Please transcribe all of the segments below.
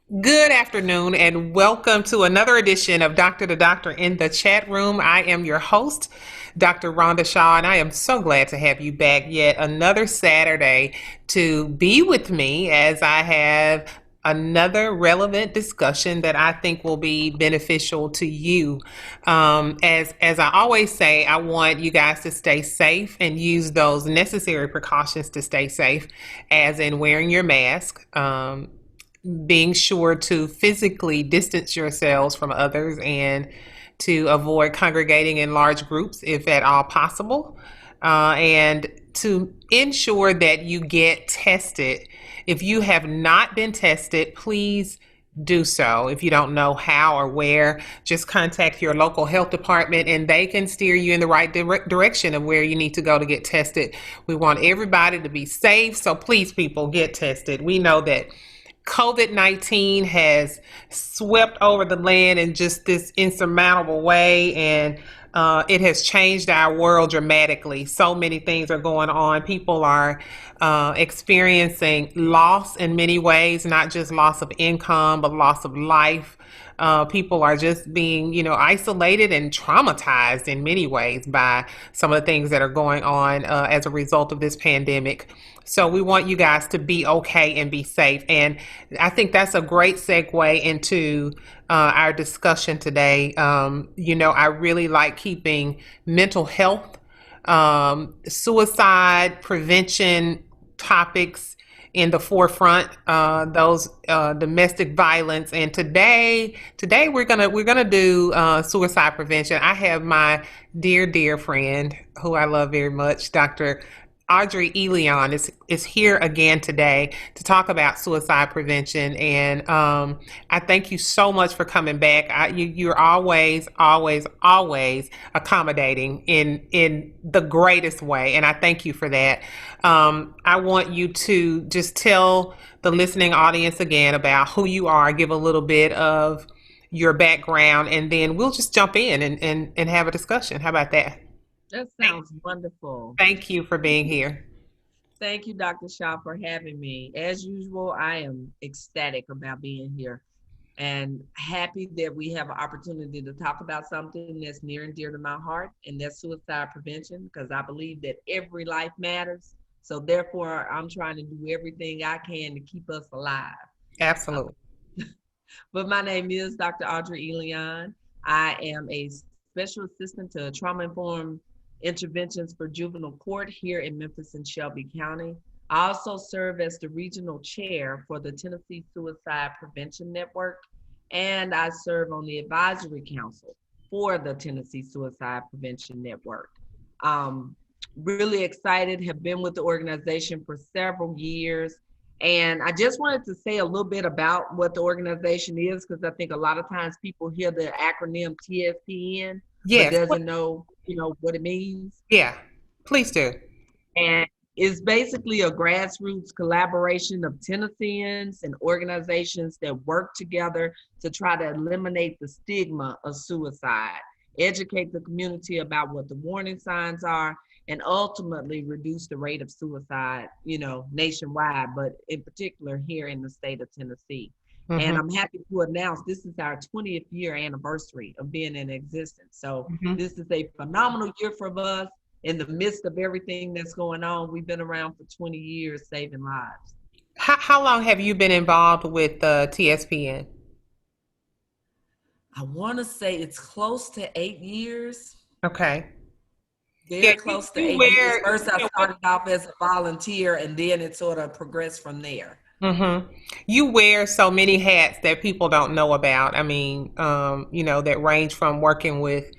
Good afternoon, and welcome to another edition of Doctor to Doctor in the Chat Room. I am your host, Dr. Rhonda Shaw, and I am so glad to have you back yet another Saturday to be with me as I have another relevant discussion that I think will be beneficial to you. As I always say, I want you guys to stay safe and use those necessary precautions to stay safe, as in wearing your mask. Being sure to physically distance yourselves from others and to avoid congregating in large groups if at all possible, and to ensure that you get tested. If you have not been tested, please do so. If you don't know how or where, just contact your local health department and they can steer you in the right direction of where you need to go to get tested. We want everybody to be safe, so please, people, get tested. We know that COVID-19 has swept over the land in just this insurmountable way, and it has changed our world dramatically. So many things are going on. People are experiencing loss in many ways, not just loss of income, but loss of life. People are just being, isolated and traumatized in many ways by some of the things that are going on as a result of this pandemic. So we want you guys to be okay and be safe. And I think that's a great segue into our discussion today. I really like keeping mental health, suicide prevention topics in the forefront, those domestic violence. And today we're gonna do suicide prevention. I have my dear friend who I love very much, Dr. Audrey Elion is here again today to talk about suicide prevention, and I thank you so much for coming back. You're always accommodating in the greatest way, and I thank you for that. I want you to just tell the listening audience again about who you are, give a little bit of your background, and then we'll just jump in and have a discussion. How about that? That sounds wonderful. Thank you for being here. Thank you, Dr. Shaw, for having me. As usual, I am ecstatic about being here and happy that we have an opportunity to talk about something that's near and dear to my heart, and that's suicide prevention, because I believe that every life matters. So therefore, I'm trying to do everything I can to keep us alive. Absolutely. But my name is Dr. Audrey Elion. I am a special assistant to trauma-informed interventions for juvenile court here in Memphis and Shelby County. I also serve as the regional chair for the Tennessee Suicide Prevention Network, and I serve on the advisory council for the Tennessee Suicide Prevention Network. Really excited, have been with the organization for several years. And I just wanted to say a little bit about what the organization is, because I think a lot of times people hear the acronym TSPN, but Yes. doesn't know, what it means. Yeah. Please do. And it's basically a grassroots collaboration of Tennesseans and organizations that work together to try to eliminate the stigma of suicide, educate the community about what the warning signs are, and ultimately reduce the rate of suicide, nationwide, but in particular here in the state of Tennessee. Mm-hmm. And I'm happy to announce this is our 20th year anniversary of being in existence. So This is a phenomenal year for us in the midst of everything that's going on. We've been around for 20 years saving lives. How long have you been involved with TSPN? I want to say it's close to 8 years. Okay. Very close to 8 years. First, I started off as a volunteer, and then it sort of progressed from there. Mm-hmm. You wear so many hats that people don't know about. I mean, that range from working with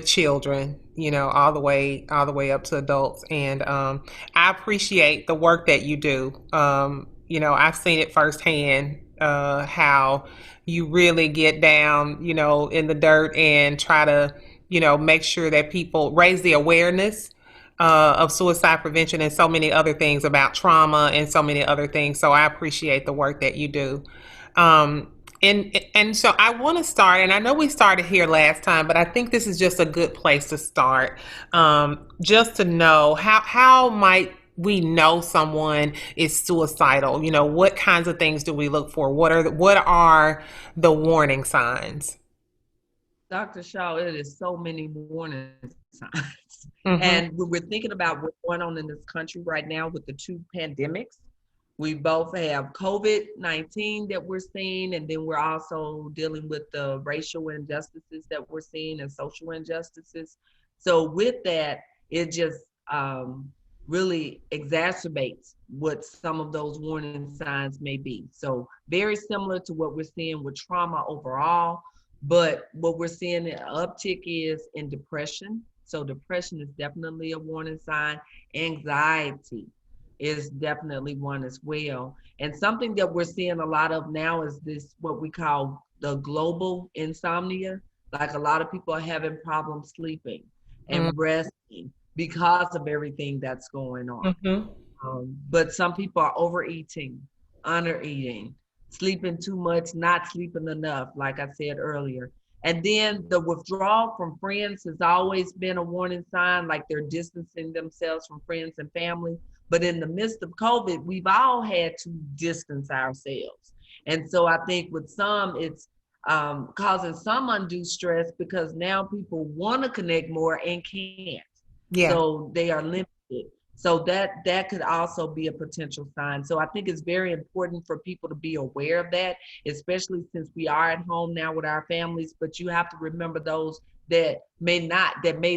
children, all the way up to adults. And I appreciate the work that you do. I've seen it firsthand, how you really get down, in the dirt and try to, make sure that people raise the awareness of suicide prevention and so many other things about trauma and so many other things. So I appreciate the work that you do. And so I want to start, and I know we started here last time, but I think this is just a good place to start, just to know how might we know someone is suicidal? You know, what kinds of things do we look for? What are the warning signs? Dr. Shaw, it is so many warning signs. Mm-hmm. And when we're thinking about what's going on in this country right now with the two pandemics, we both have COVID-19 that we're seeing, and then we're also dealing with the racial injustices that we're seeing and social injustices. So with that, it just really exacerbates what some of those warning signs may be. So very similar to what we're seeing with trauma overall, but what we're seeing an uptick is in depression. So depression is definitely a warning sign. Anxiety is definitely one as well. And something that we're seeing a lot of now is this, what we call the global insomnia. Like a lot of people are having problems sleeping and resting because of everything that's going on. Mm-hmm. But some people are overeating, under eating, sleeping too much, not sleeping enough, like I said earlier. And then the withdrawal from friends has always been a warning sign, like they're distancing themselves from friends and family. But in the midst of COVID, we've all had to distance ourselves. And so I think with some, it's causing some undue stress because now people want to connect more and can't. Yeah. So they are limited. So that could also be a potential sign. So I think it's very important for people to be aware of that, especially since we are at home now with our families. But you have to remember those that may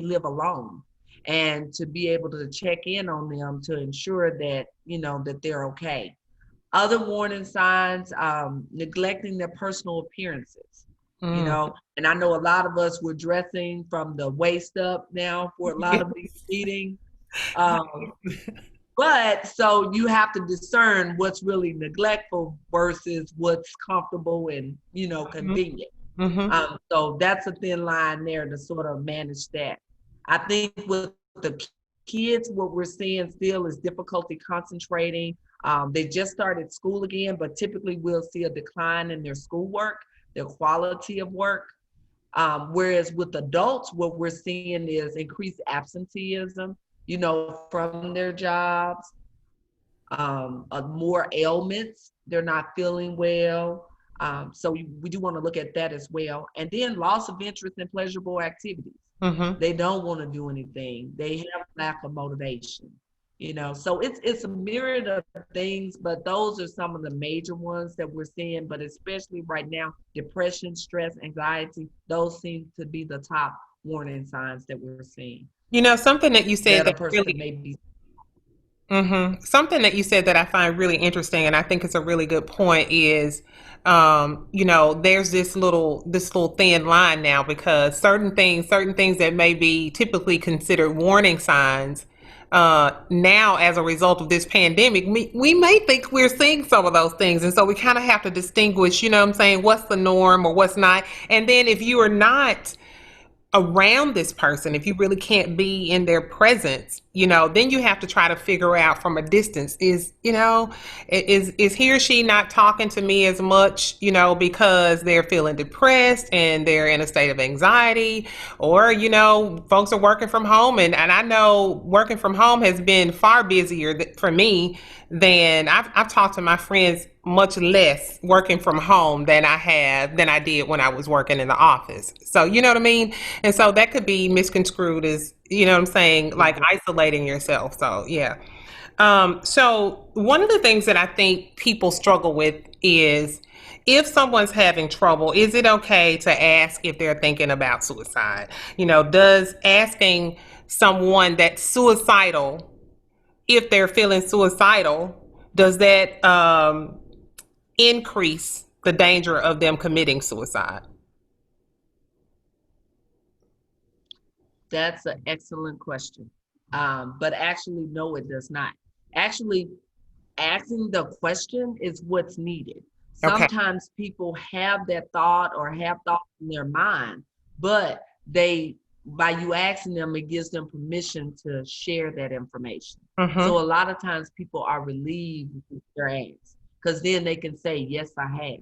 live alone, and to be able to check in on them to ensure that, that they're okay. Other warning signs, neglecting their personal appearances, Mm. and I know a lot of us were dressing from the waist up now for a lot of these meetings. Um, but so you have to discern what's really neglectful versus what's comfortable and, convenient. Mm-hmm. So that's a thin line there to sort of manage that. I think with the kids, what we're seeing still is difficulty concentrating. They just started school again, but typically we'll see a decline in their schoolwork, their quality of work. Whereas with adults, what we're seeing is increased absenteeism, from their jobs, more ailments. They're not feeling well. So we do want to look at that as well. And then loss of interest in pleasurable activities. Mm-hmm. They don't want to do anything. They have lack of motivation. So it's a myriad of things, but those are some of the major ones that we're seeing. But especially right now, depression, stress, anxiety, those seem to be the top warning signs that we're seeing You know, something that you said that a that person really may be. Something that you said that I find really interesting, and I think it's a really good point, is, there's this little thin line now because certain things that may be typically considered warning signs, now as a result of this pandemic, we may think we're seeing some of those things, and so we kind of have to distinguish, what I'm saying, what's the norm or what's not, and then if you are not around this person, if you really can't be in their presence, then you have to try to figure out from a distance, is he or she not talking to me as much, because they're feeling depressed and they're in a state of anxiety, or, folks are working from home, and I know working from home has been far busier for me than I've talked to my friends much less working from home than I did when I was working in the office. So you know what I mean? And so that could be misconstrued as, what I'm saying, like isolating yourself. So yeah. So one of the things that I think people struggle with is, if someone's having trouble, is it okay to ask if they're thinking about suicide? Does asking someone that's suicidal, if they're feeling suicidal, does that increase the danger of them committing suicide? That's an excellent question. But actually, no, it does not. Actually, asking the question is what's needed. Okay. Sometimes people have that thought or have thoughts in their mind, but by you asking them, it gives them permission to share that information. So Mm-hmm. a lot of times people are relieved with their ask because then they can say, yes, I have.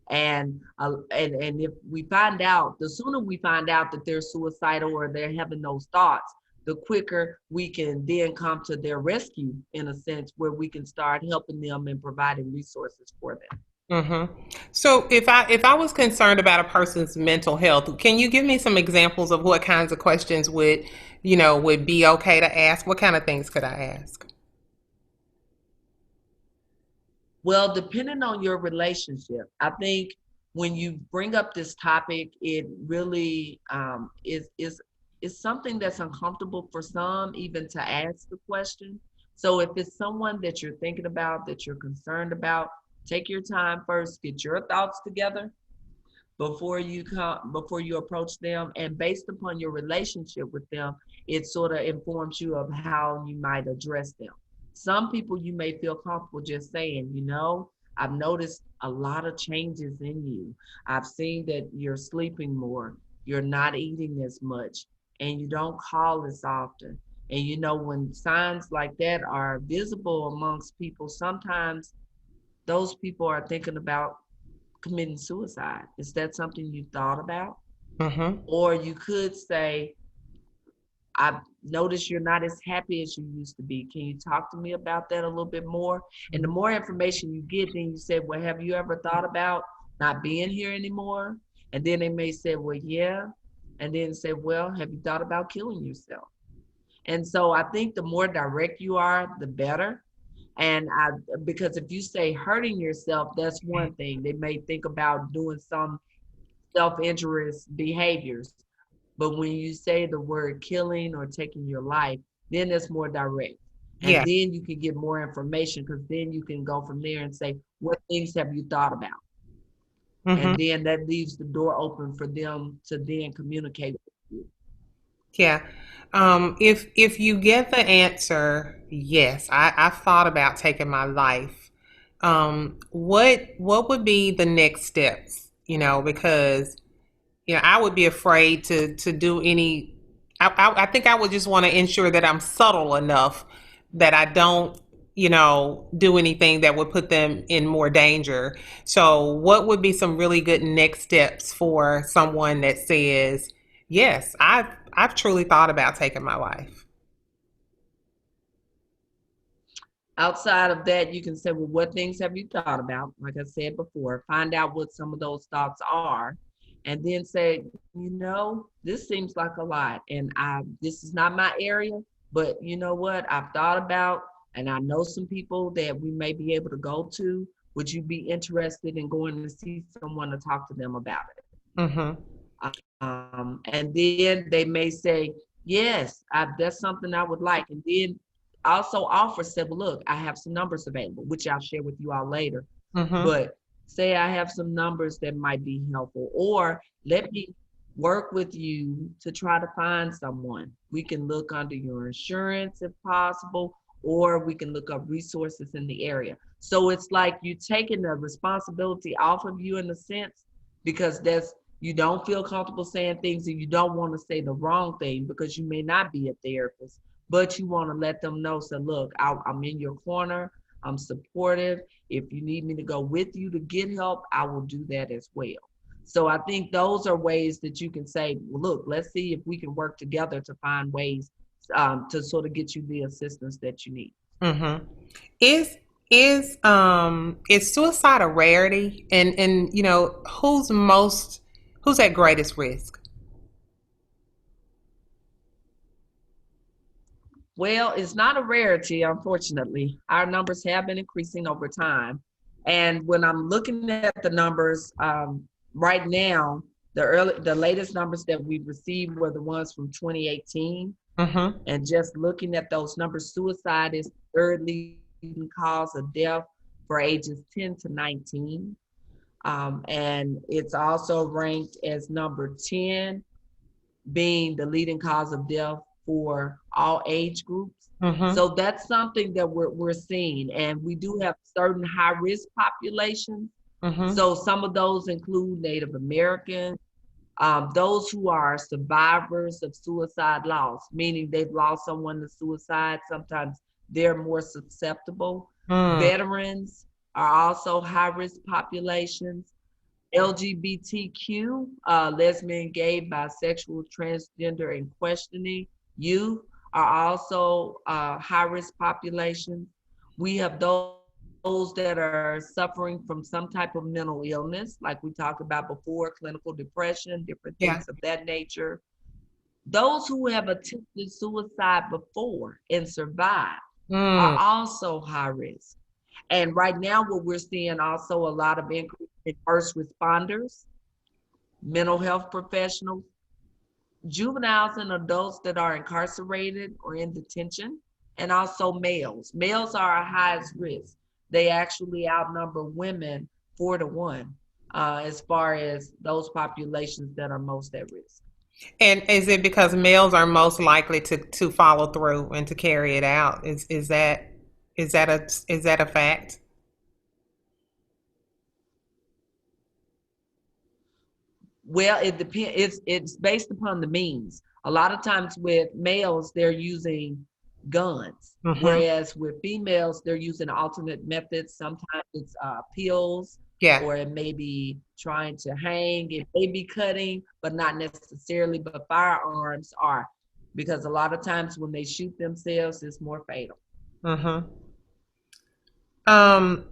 And if we find out, the sooner we find out that they're suicidal or they're having those thoughts, the quicker we can then come to their rescue, in a sense, where we can start helping them and providing resources for them. So if I was concerned about a person's mental health, can you give me some examples of what kinds of questions would be okay to ask? What kind of things could I ask? Well, depending on your relationship, I think when you bring up this topic, it really is something that's uncomfortable for some, even to ask the question. So if it's someone that you're thinking about, that you're concerned about, take your time first, get your thoughts together before you approach them, and based upon your relationship with them, it sort of informs you of how you might address them. Some people you may feel comfortable just saying, I've noticed a lot of changes in you. I've seen that you're sleeping more, you're not eating as much, and you don't call as often. And when signs like that are visible amongst people, sometimes those people are thinking about committing suicide. Is that something you thought about? Mm-hmm. Or you could say, I've noticed you're not as happy as you used to be. Can you talk to me about that a little bit more? And the more information you get, then you say, well, have you ever thought about not being here anymore? And then they may say, well, yeah. And then say, well, have you thought about killing yourself? And so I think the more direct you are, the better. Because if you say hurting yourself, that's one thing. They may think about doing some self-injurious behaviors. But when you say the word killing or taking your life, then it's more direct. And Yeah. then you can get more information, because then you can go from there and say, what things have you thought about? Mm-hmm. And then that leaves the door open for them to then communicate with you. Yeah. If you get the answer, yes, I've thought about taking my life. What would be the next steps? Because I would be afraid to do any. I think I would just want to ensure that I'm subtle enough that I don't, do anything that would put them in more danger. So, what would be some really good next steps for someone that says, "Yes, I've truly thought about taking my life." Outside of that, you can say, well, what things have you thought about? Like I said before, find out what some of those thoughts are, and then say, this seems like a lot, and this is not my area, but you know what? I've thought about, and I know some people that we may be able to go to. Would you be interested in going to see someone to talk to them about it? Mm-hmm. And then they may say, yes, that's something I would like. And then also offer, say, well, look, I have some numbers available, which I'll share with you all later. Mm-hmm. But say I have some numbers that might be helpful, or let me work with you to try to find someone. We can look under your insurance if possible, or we can look up resources in the area. So it's like you taking the responsibility off of you, in a sense, because you don't feel comfortable saying things, and you don't want to say the wrong thing because you may not be a therapist, but you want to let them know, so look, I'm in your corner, I'm supportive. If you need me to go with you to get help, I will do that as well. So I think those are ways that you can say, well, look, let's see if we can work together to find ways to sort of get you the assistance that you need. Mm-hmm. Is is suicide a rarity? And who's at greatest risk? Well, it's not a rarity, unfortunately. Our numbers have been increasing over time. And when I'm looking at the numbers right now, the latest numbers that we've received were the ones from 2018. Mm-hmm. And just looking at those numbers, suicide is the third leading cause of death for ages 10 to 19. And it's also ranked as number 10, being the leading cause of death for all age groups. Mm-hmm. So that's something that we're seeing. And we do have certain high risk populations. Mm-hmm. So some of those include Native Americans, those who are survivors of suicide loss, meaning they've lost someone to suicide. Sometimes they're more susceptible. Mm. Veterans are also high risk populations. LGBTQ, lesbian, gay, bisexual, transgender, and questioning youth are also high-risk populations. We have those that are suffering from some type of mental illness, like we talked about before, clinical depression, different Yeah. things of that nature. Those who have attempted suicide before and survived are Mm, also high risk. And right now, what we're seeing also a lot of increase in first responders, mental health professionals, juveniles and adults that are incarcerated or in detention, and also males. Males are our highest risk. They actually outnumber women 4 to 1 as far as those populations that are most at risk. and is it because males are most likely to follow through and to carry it out? Is that a fact? Well, it depends. It's based upon the means. A lot of times with males, they're using guns, Mm-hmm. whereas with females, they're using alternate methods. Sometimes it's pills, Yeah. or it may be trying to hang. It may be cutting, but not necessarily. But firearms are, because a lot of times when they shoot themselves, it's more fatal. Mm-hmm. Um,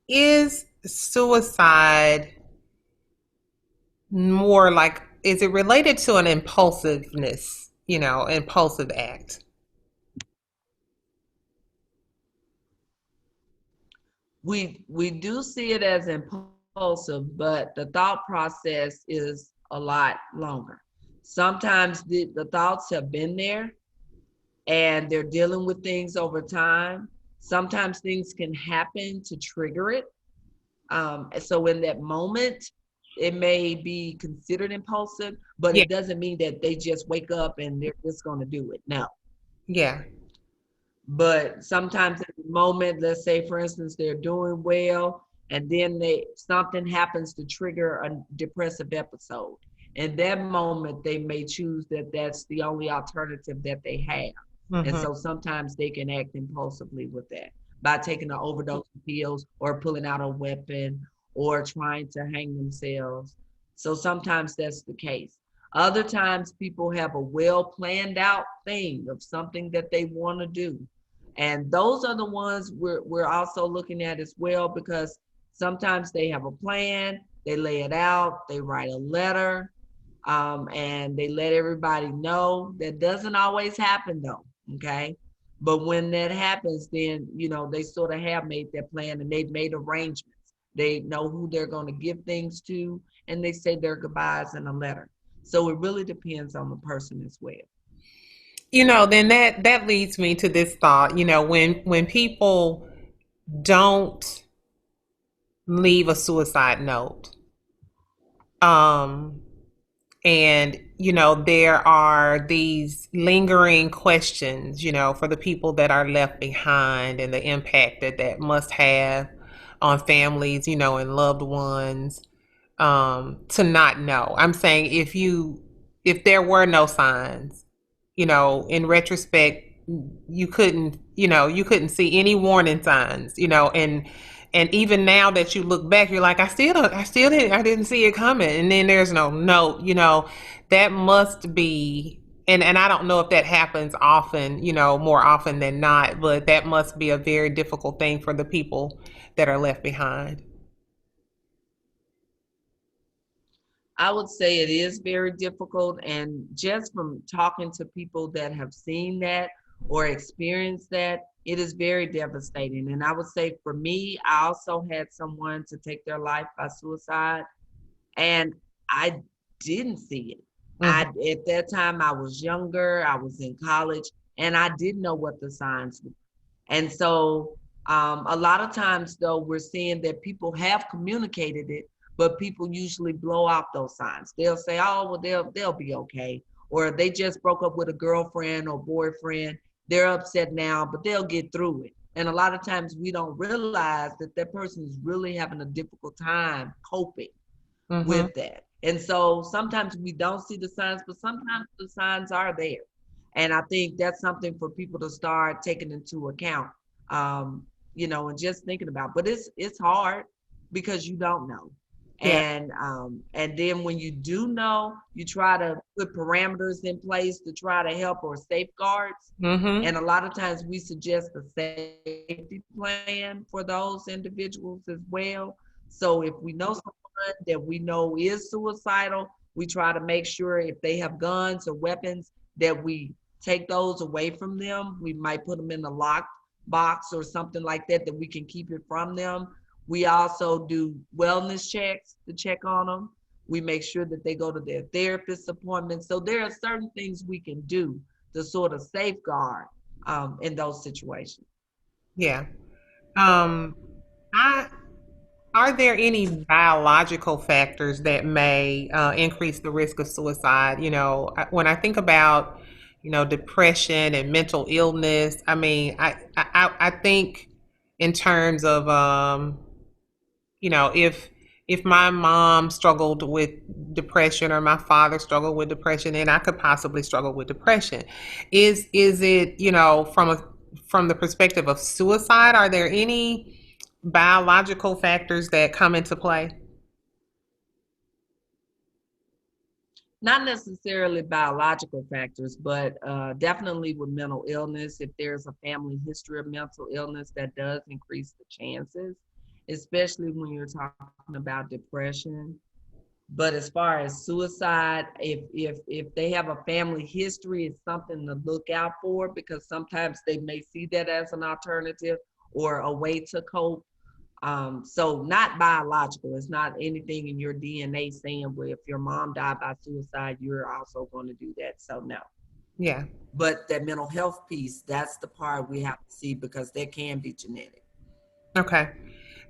is suicide more like, is it related to an impulsiveness, impulsive act? We do see it as impulsive, but the thought process is a lot longer. Sometimes the thoughts have been there and they're dealing with things over time. Sometimes things can happen to trigger it. So in that moment, it may be considered impulsive, but Yeah. it doesn't mean that they just wake up and they're just going to do it. No. Yeah. But sometimes at the moment, let's say for instance, they're doing well, and then something happens to trigger a depressive episode. In that moment, they may choose that that's the only alternative that they have. And Mm-hmm. so sometimes they can act impulsively with that by taking an overdose of pills or pulling out a weapon or trying to hang themselves. So sometimes that's the case. Other times people have a well planned out thing of something that they want to do, and those are the ones we're also looking at as well, because sometimes they have a plan, they lay it out, they write a letter, and they let everybody know. That doesn't always happen though, okay? But when that happens, then, they sort of have made their plan and they've made arrangements. They know who they're going to give things to, and they say their goodbyes in a letter. So it really depends on the person as well. Then that leads me to this thought. When people don't leave a suicide note, um, and there are these lingering questions, for the people that are left behind, and the impact that must have on families, and loved ones, to not know. I'm saying, if there were no signs, in retrospect, you couldn't see any warning signs, and even now that you look back, you're like, I didn't see it coming. And then there's no note, that must be, and I don't know if that happens often, more often than not, but that must be a very difficult thing for the people that are left behind. I would say it is very difficult. And just from talking to people that have seen that or experienced that, it is very devastating. And I would say for me, I also had someone to take their life by suicide, and I didn't see it. Hmm. At that time, I was younger, I was in college, and I didn't know what the signs were. And so a lot of times, though, we're seeing that people have communicated it, but people usually blow out those signs. They'll say, "Oh, well, they'll be okay," or they just broke up with a girlfriend or boyfriend. They're upset now, but they'll get through it. And a lot of times, we don't realize that that person is really having a difficult time coping Hmm. with that. And so sometimes we don't see the signs, but sometimes the signs are there. And I think that's something for people to start taking into account, and just thinking about. But it's hard because you don't know. Yeah. And then when you do know, you try to put parameters in place to try to help or safeguards. Mm-hmm. And a lot of times we suggest a safety plan for those individuals as well. So if we know someone that we know is suicidal, we try to make sure if they have guns or weapons that we take those away from them. We might put them in a locked box or something like that that we can keep it from them. We also do wellness checks to check on them. We make sure that they go to their therapist appointments. So there are certain things we can do to sort of safeguard in those situations. Yeah. Um, I Are there any biological factors that may increase the risk of suicide? When I think about, depression and mental illness, I mean, I think in terms of, if my mom struggled with depression or my father struggled with depression, then I could possibly struggle with depression. Is it, from the perspective of suicide, are there any biological factors that come into play? Not necessarily biological factors, but definitely with mental illness. If there's a family history of mental illness, that does increase the chances, especially when you're talking about depression. But as far as suicide, if they have a family history, it's something to look out for because sometimes they may see that as an alternative or a way to cope. So not biological. It's not anything in your DNA saying, well, if your mom died by suicide, you're also going to do that. So no. Yeah. But that mental health piece, that's the part we have to see because that can be genetic. Okay.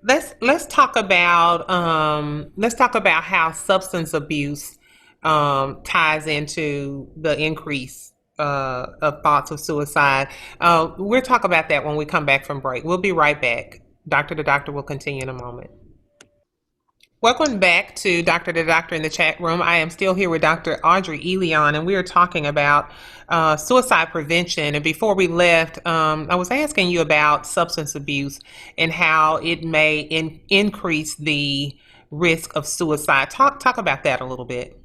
Let's talk about how substance abuse ties into the increase of thoughts of suicide. We'll talk about that when we come back from break. We'll be right back. Doctor to Doctor will continue in a moment. Welcome back to Doctor to Doctor in the chat room. I am still here with Dr. Audrey Elion, and we are talking about suicide prevention. And before we left, I was asking you about substance abuse and how it may increase the risk of suicide. Talk about that a little bit.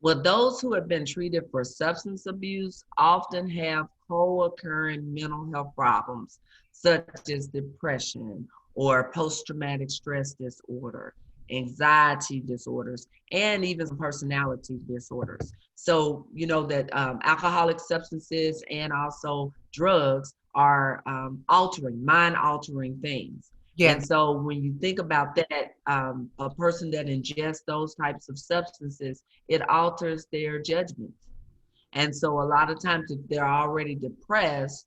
Well, those who have been treated for substance abuse often have co-occurring mental health problems, such as depression or post-traumatic stress disorder, anxiety disorders, and even some personality disorders. So, you know that alcoholic substances and also drugs are mind-altering things. Yeah. And so when you think about that, a person that ingests those types of substances, it alters their judgment. And so a lot of times if they're already depressed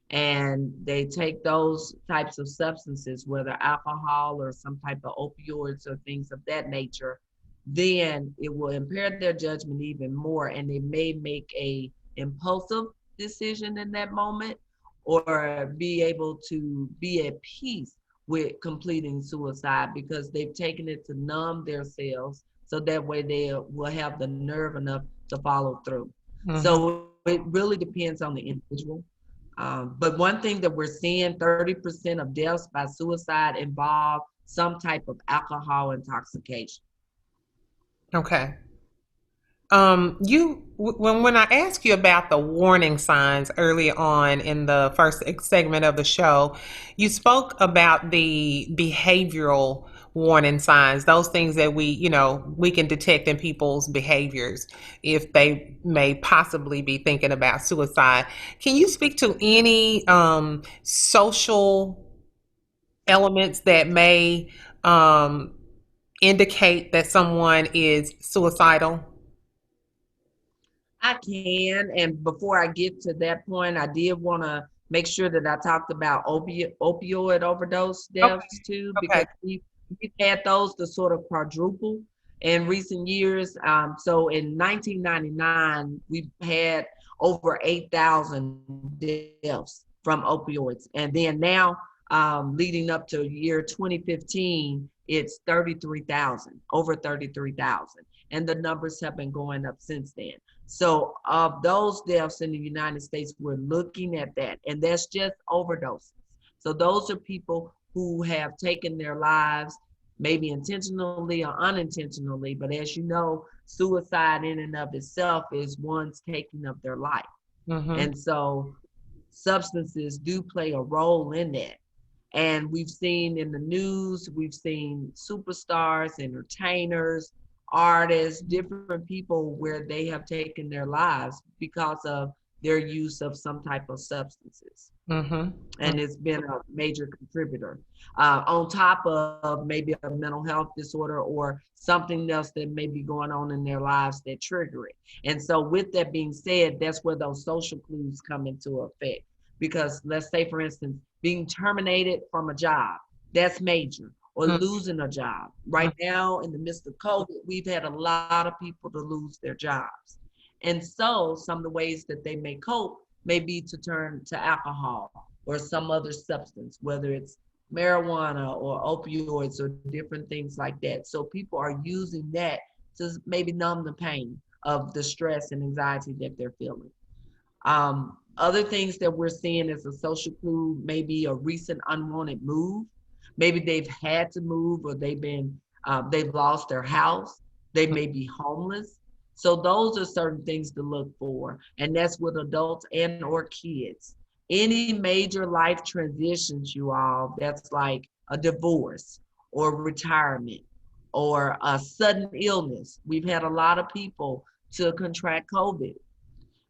and they take those types of substances, whether alcohol or some type of opioids or things of that nature, then it will impair their judgment even more and they may make a impulsive decision in that moment or be able to be at peace with completing suicide because they've taken it to numb themselves so that way they will have the nerve enough to follow through. Hmm. So it really depends on the individual. But one thing that we're seeing, 30% of deaths by suicide involve some type of alcohol intoxication. Okay. When I asked you about the warning signs early on in the first segment of the show, you spoke about the behavioral warning signs, those things that we can detect in people's behaviors if they may possibly be thinking about suicide. Can you speak to any social elements that may um, indicate that someone is suicidal? I can. And before I get to that point, I did want to make sure that I talked about opioid overdose Okay. deaths too, Okay. because we've had those to sort of quadruple in recent years. So in 1999, we had over 8,000 deaths from opioids. And then now, leading up to year 2015, it's 33,000, over 33,000. And the numbers have been going up since then. So of those deaths in the United States, we're looking at that, and that's just overdoses. So those are people who have taken their lives, maybe intentionally or unintentionally. But as you know, suicide in and of itself is one's taking of their life. Mm-hmm. And so substances do play a role in that. And we've seen in the news, we've seen superstars, entertainers, artists, different people where they have taken their lives because of their use of some type of substances. Mm-hmm. And it's been a major contributor. On top of maybe a mental health disorder or something else that may be going on in their lives that trigger it. And so with that being said, that's where those social clues come into effect. Because let's say, for instance, being terminated from a job, that's major, or losing a job. Right now, in the midst of COVID, we've had a lot of people to lose their jobs. And so some of the ways that they may cope may be to turn to alcohol or some other substance, whether it's marijuana or opioids or different things like that. So people are using that to maybe numb the pain of the stress and anxiety that they're feeling. Other things that we're seeing as a social clue, maybe a recent unwanted move. Maybe they've had to move, or they've lost their house. They may be homeless. So those are certain things to look for, and that's with adults and or kids. Any major life transitions, you all, that's like a divorce or retirement or a sudden illness. We've had a lot of people to contract COVID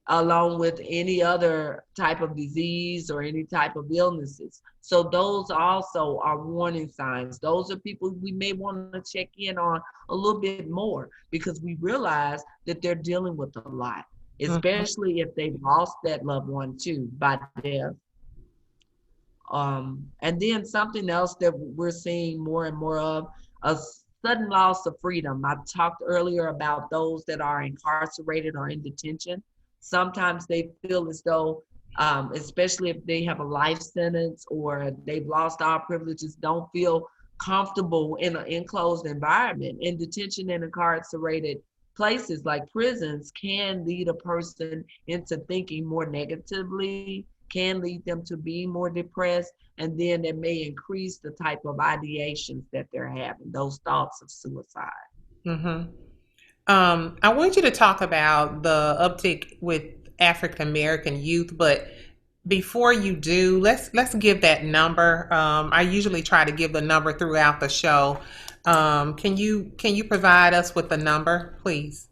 along with any other type of disease or any type of illnesses. So those also are warning signs. Those are people we may want to check in on a little bit more, because we realize that they're dealing with a lot, Mm-hmm. especially if they've lost that loved one too by death. And then something else that we're seeing more and more of, a sudden loss of freedom. I talked earlier about those that are incarcerated or in detention. Sometimes they feel as though, especially if they have a life sentence or they've lost all privileges, don't feel comfortable in an enclosed environment. In detention and incarcerated places like prisons can lead a person into thinking more negatively, can lead them to be more depressed, and then it may increase the type of ideations that they're having, those thoughts of suicide. Mm-hmm. I want you to talk about the uptick with African American youth, but before you do, let's give that number. I usually try to give the number throughout the show. Can you provide us with the number, please?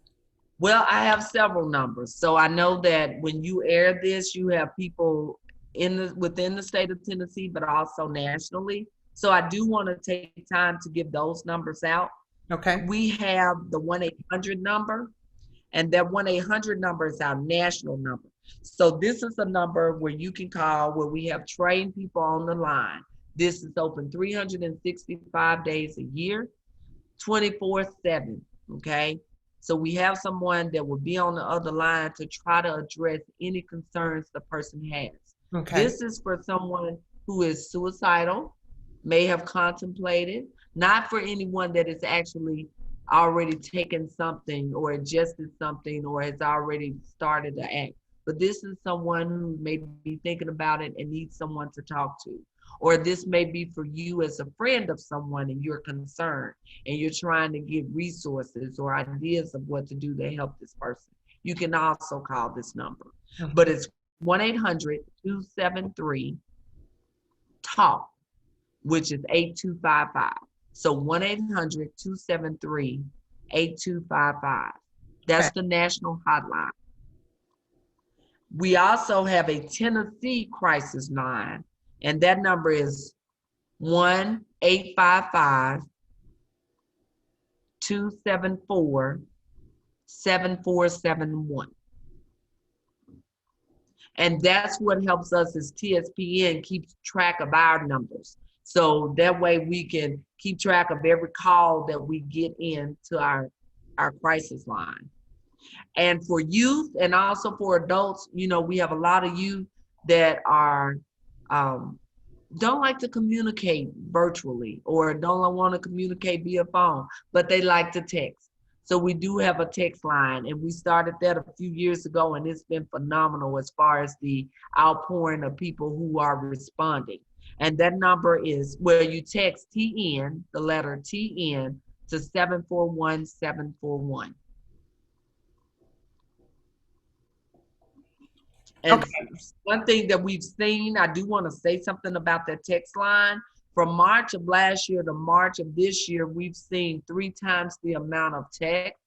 Well, I have several numbers. So I know that when you air this, you have people within the state of Tennessee, but also nationally. So I do want to take time to give those numbers out. Okay. We have the 1-800 number, and that 1-800 number is our national number. So this is a number where you can call, where we have trained people on the line. This is open 365 days a year, 24/7. Okay. So we have someone that will be on the other line to try to address any concerns the person has. Okay. This is for someone who is suicidal, may have contemplated, not for anyone that is actually already taken something or ingested something or has already started to act. But this is someone who may be thinking about it and needs someone to talk to. Or this may be for you as a friend of someone and you're concerned and you're trying to give resources or ideas of what to do to help this person. You can also call this number. But Mhm. it's 1-800-273-TALK, which is 8255. So 1-800-273-8255. Okay. That's the national hotline. We also have a Tennessee crisis line, and that number is 1-855-274-7471. And that's what helps us as TSPN keeps track of our numbers. So that way we can keep track of every call that we get into our crisis line. And for youth and also for adults, we have a lot of youth that are um, don't like to communicate virtually or don't want to communicate via phone, but they like to text. So we do have a text line, and we started that a few years ago, and it's been phenomenal as far as the outpouring of people who are responding. And that number is where you text TN, the letter TN, to 741-741. And Okay. one thing that we've seen, I do want to say something about that text line. From March of last year to March of this year, we've seen 3 times the amount of text.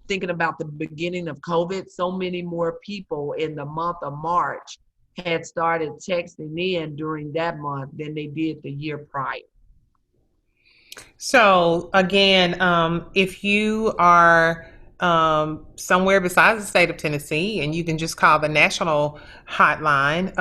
Thinking about the beginning of COVID, so many more people in the month of March had started texting in during that month than they did the year prior. So again, if you are somewhere besides the state of Tennessee, and you can just call the national hotline,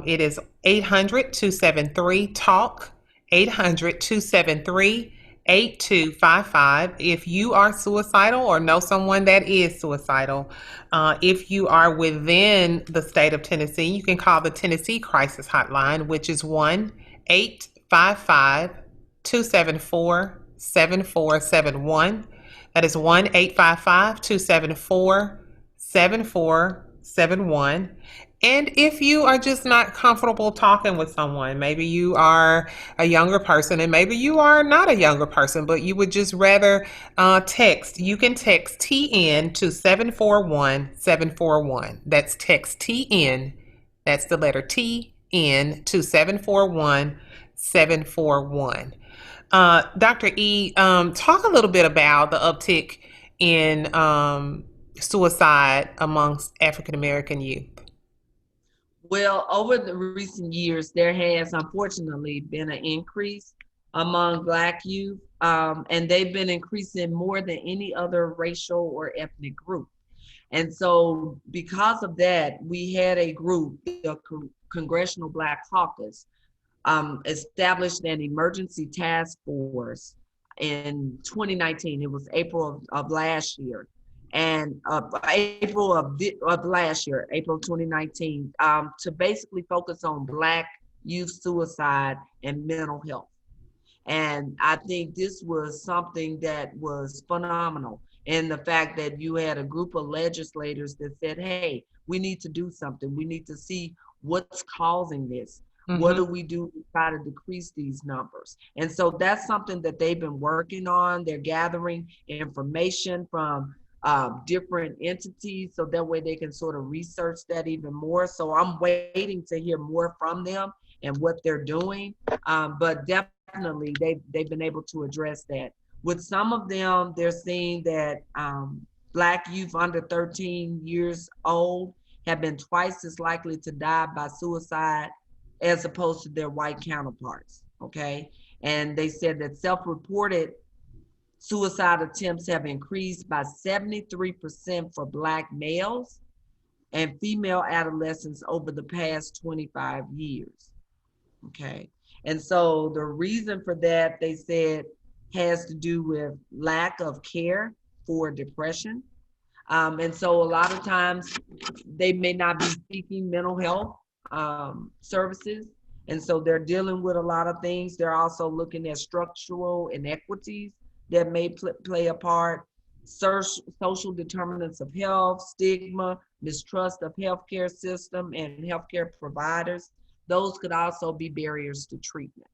it is 800-273-TALK, 800-273-8255. If you are suicidal or know someone that is suicidal, if you are within the state of Tennessee, you can call the Tennessee Crisis Hotline, which is 1-855-274-7471. That is 1-855-274-7471. And if you are just not comfortable talking with someone, maybe you are a younger person and maybe you are not a younger person, but you would just rather text, you can text TN to 741-741. That's text TN, that's the letter TN, to 741-741. Dr. E, talk a little bit about the uptick in suicide amongst African American youth. Well, over the recent years, there has unfortunately been an increase among Black youth, and they've been increasing more than any other racial or ethnic group. And so, because of that, we had a group, the Congressional Black Caucus, established an emergency task force in 2019. It was April of last year. And April of last year, April 2019, to basically focus on Black youth suicide and mental health. And I think this was something that was phenomenal in the fact that you had a group of legislators that said, hey, we need to do something. We need to see what's causing this. What do we do to try to decrease these numbers? And so that's something that they've been working on. They're gathering information from different entities so that way they can sort of research that even more. So I'm waiting to hear more from them and what they're doing. But definitely they've been able to address that. With some of them, they're seeing that Black youth under 13 years old have been twice as likely to die by suicide as opposed to their white counterparts, okay? And they said that self-reported suicide attempts have increased by 73% for Black males and female adolescents over the past 25 years, okay? And so the reason for that, they said, has to do with lack of care for depression. And so a lot of times they may not be seeking mental health services. And so they're dealing with a lot of things. They're also looking at structural inequities that may play a part, social determinants of health, stigma, mistrust of healthcare system and healthcare providers. Those could also be barriers to treatment.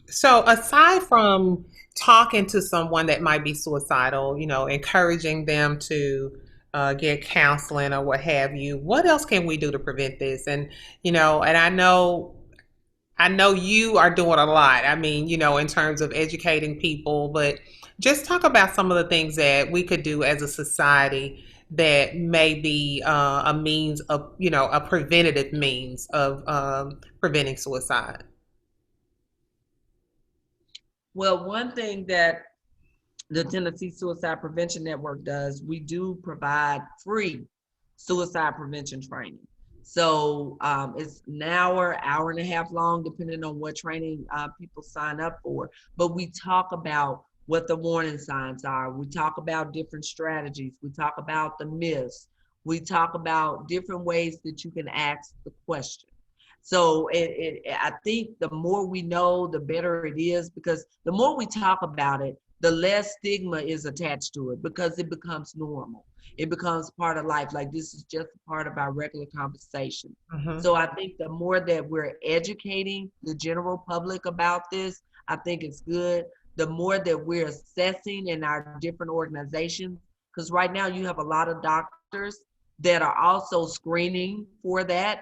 So aside from talking to someone that might be suicidal, encouraging them to get counseling or what have you, what else can we do to prevent this? And and I know you are doing a lot. I mean, in terms of educating people, but just talk about some of the things that we could do as a society that may be a means of, a preventative means of preventing suicide. Well, one thing that the Tennessee Suicide Prevention Network does, we do provide free suicide prevention training. So it's an hour and a half long, depending on what training people sign up for. But we talk about what the warning signs are. We talk about different strategies. We talk about the myths. We talk about different ways that you can ask the question. So I think the more we know, the better it is, because the more we talk about it, the less stigma is attached to it because it becomes normal. it becomes part of life. Like this is just a part of our regular conversation. Mm-hmm. So I think the more that we're educating the general public about this, I think it's good. The more that we're assessing in our different organizations, because right now you have a lot of doctors that are also screening for that.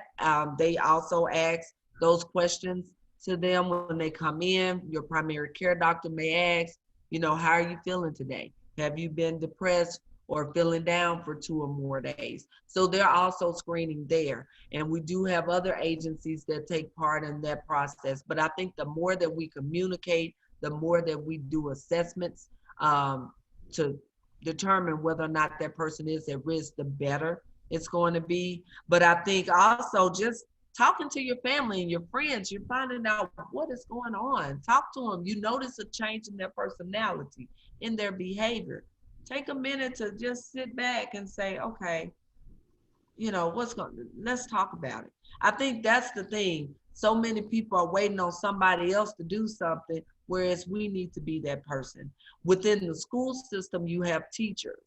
They also ask those questions to them when they come in. Your primary care doctor may ask, how are you feeling today? Have you been depressed or feeling down for 2 or more days? So they're also screening there. And we do have other agencies that take part in that process. But I think the more that we communicate, the more that we do assessments to determine whether or not that person is at risk, the better it's going to be. But I think also just talking to your family and your friends, you're finding out what is going on. Talk to them. You notice a change in their personality, in their behavior. Take a minute to just sit back and say, okay, let's talk about it. I think that's the thing. So many people are waiting on somebody else to do something, whereas we need to be that person. Within the school system, you have teachers.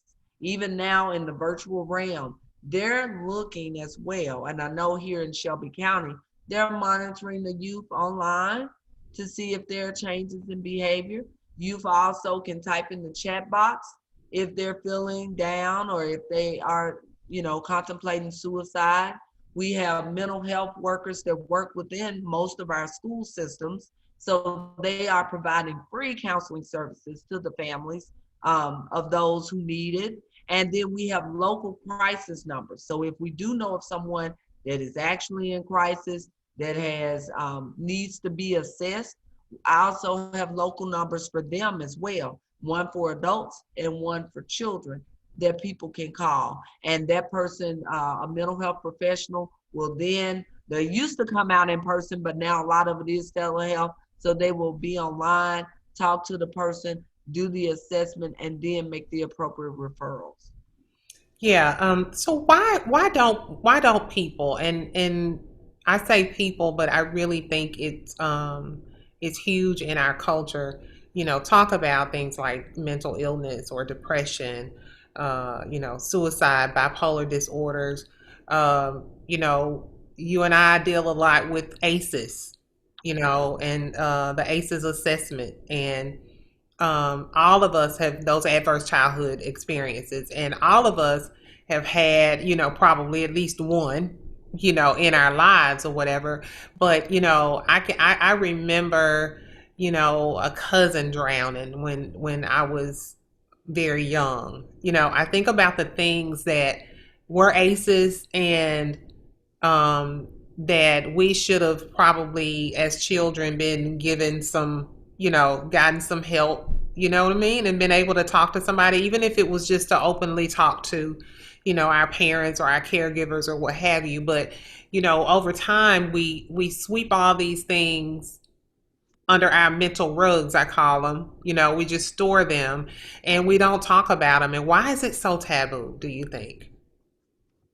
Even now in the virtual realm, they're looking as well. And I know here in Shelby County, they're monitoring the youth online to see if there are changes in behavior. Youth also can type in the chat box if they're feeling down or if they are contemplating suicide. We have mental health workers that work within most of our school systems. So they are providing free counseling services to the families of those who need it. And then we have local crisis numbers. So if we do know of someone that is actually in crisis, that has needs to be assessed, I also have local numbers for them as well, one for adults and one for children that people can call. And that person, a mental health professional, will then, they used to come out in person, but now a lot of it is telehealth. So they will be online, talk to the person, do the assessment, and then make the appropriate referrals. Yeah. So why don't people, and I say people, but I really think it's huge in our culture, talk about things like mental illness or depression, suicide, bipolar disorders. You and I deal a lot with ACEs, and the ACEs assessment, and all of us have those adverse childhood experiences, and all of us have had, probably at least one, in our lives or whatever. But I remember, a cousin drowning when I was very young. I think about the things that were ACEs, and that we should have probably as children been given some, gotten some help, you know what I mean, and been able to talk to somebody, even if it was just to openly talk to, our parents or our caregivers or what have you. But over time we sweep all these things under our mental rugs, I call them. We just store them and we don't talk about them. And why is it so taboo, do you think?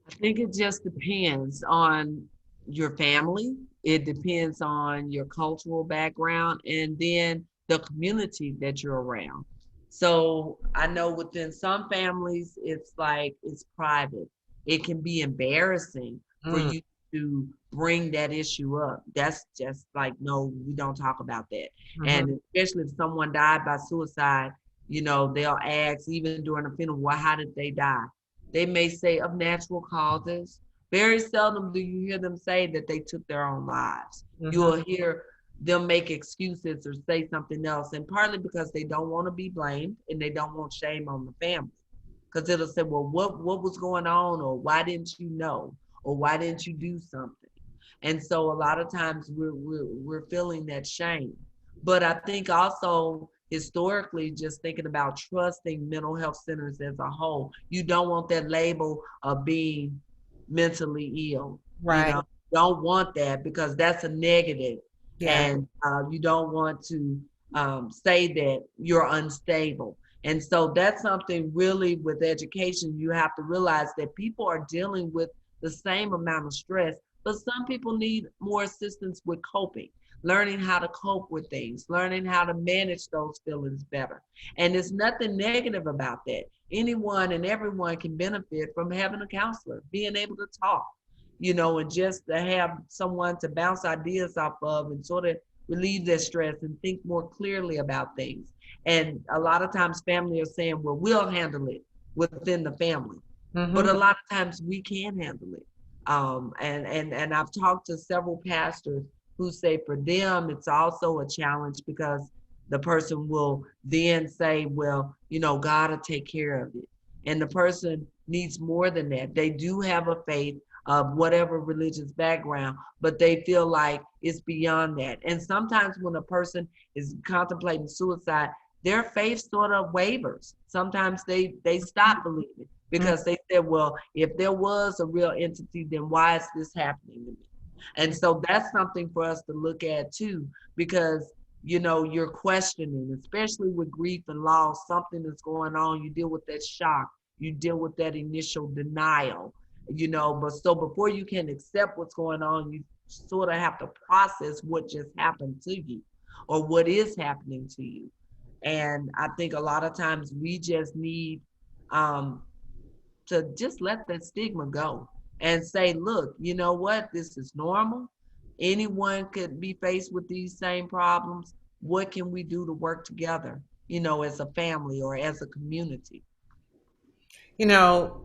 I think it just depends on your family. It depends on your cultural background and then the community that you're around. So I know within some families, it's like it's private. It can be embarrassing for Mm, you to bring that issue up. That's just like, no, we don't talk about that. mhm. And especially if someone died by suicide, they'll ask, even during a funeral, well, how did they die? They may say of natural causes. Very seldom do you hear them say that they took their own lives. You Mhm. will hear them make excuses or say something else, and partly because they don't want to be blamed and they don't want shame on the family. Because it'll say, well, what was going on, or why didn't you know, or why didn't you do something? And so a lot of times we're feeling that shame. But I think also historically, just thinking about trusting mental health centers as a whole, you don't want that label of being mentally ill. Right. Don't want that because that's a negative, Yeah. and you don't want to say that you're unstable. And so that's something really with education, you have to realize that people are dealing with the same amount of stress, but some people need more assistance with coping, learning how to cope with things, learning how to manage those feelings better. And there's nothing negative about that. Anyone and everyone can benefit from having a counselor, being able to talk, and just to have someone to bounce ideas off of and sort of relieve their stress and think more clearly about things. And a lot of times family are saying, well, we'll handle it within the family. But a Mm-hmm. lot of times we can handle it. And I've talked to several pastors who say for them it's also a challenge because the person will then say, well, God will take care of it. And the person needs more than that. They do have a faith of whatever religious background, but they feel like it's beyond that. And sometimes when a person is contemplating suicide, their faith sort of wavers. Sometimes they stop believing because they said, well, if there was a real entity, then why is this happening to me? And so that's something for us to look at too, because you're questioning, especially with grief and loss, something that's going on, you deal with that shock, you deal with that initial denial, but so before you can accept what's going on, you sort of have to process what just happened to you or what is happening to you. And I think a lot of times we just need um, to just let that stigma go and say, look, you know what? This is normal. Anyone could be faced with these same problems. What can we do to work together, as a family or as a community? You know,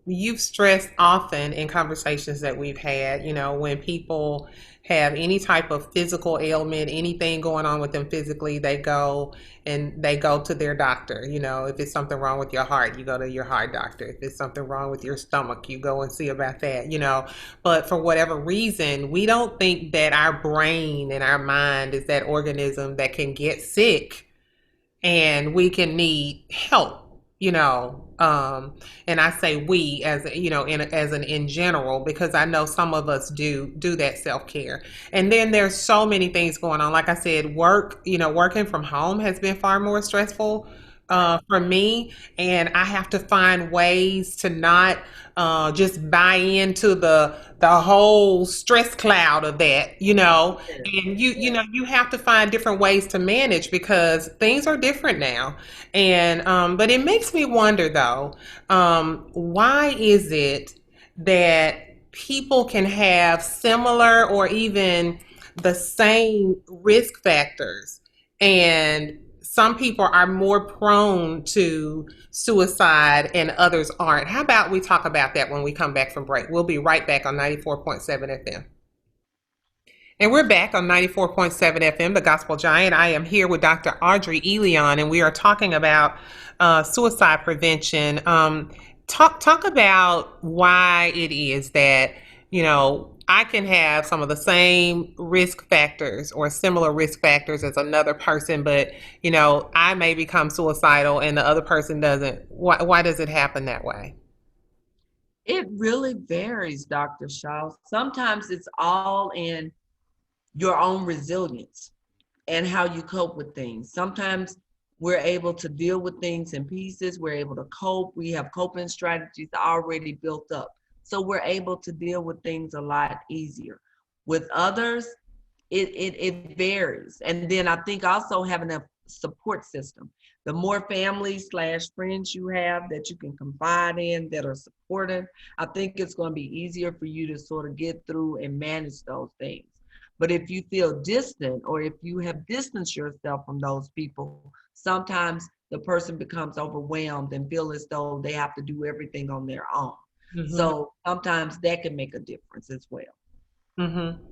you've stressed often in conversations that we've had, when people have any type of physical ailment, anything going on with them physically, they go to their doctor. If it's something wrong with your heart, you go to your heart doctor. If it's something wrong with your stomach, you go and see about that. But for whatever reason, we don't think that our brain and our mind is that organism that can get sick and we can need help. And I say we as in general, because I know some of us do that self-care. And then there's so many things going on. Like I said, working from home has been far more stressful Right. for me, and I have to find ways to not just buy into the whole stress cloud of that. Yeah. And you you Yeah. know you have to find different ways to manage because things are different now. And but it makes me wonder though, why is it that people can have similar or even the same risk factors, and some people are more prone to suicide and others aren't? How about we talk about that when we come back from break? We'll be right back on 94.7 FM. And we're back on 94.7 FM, the Gospel Giant. I am here with Dr. Audrey Elion, and we are talking about suicide prevention. Talk about why it is that, I can have some of the same risk factors or similar risk factors as another person, but, I may become suicidal and the other person doesn't. Why does it happen that way? It really varies, Dr. Shaw. Sometimes it's all in your own resilience and how you cope with things. Sometimes we're able to deal with things in pieces. We're able to cope. We have coping strategies already built up. So we're able to deal with things a lot easier. With others, it varies. And then I think also having a support system. The more family slash friends you have that you can confide in that are supportive, I think it's going to be easier for you to sort of get through and manage those things. But if you feel distant or if you have distanced yourself from those people, sometimes the person becomes overwhelmed and feel as though they have to do everything on their own. Mm-hmm. So sometimes that can make a difference as well. Mm-hmm.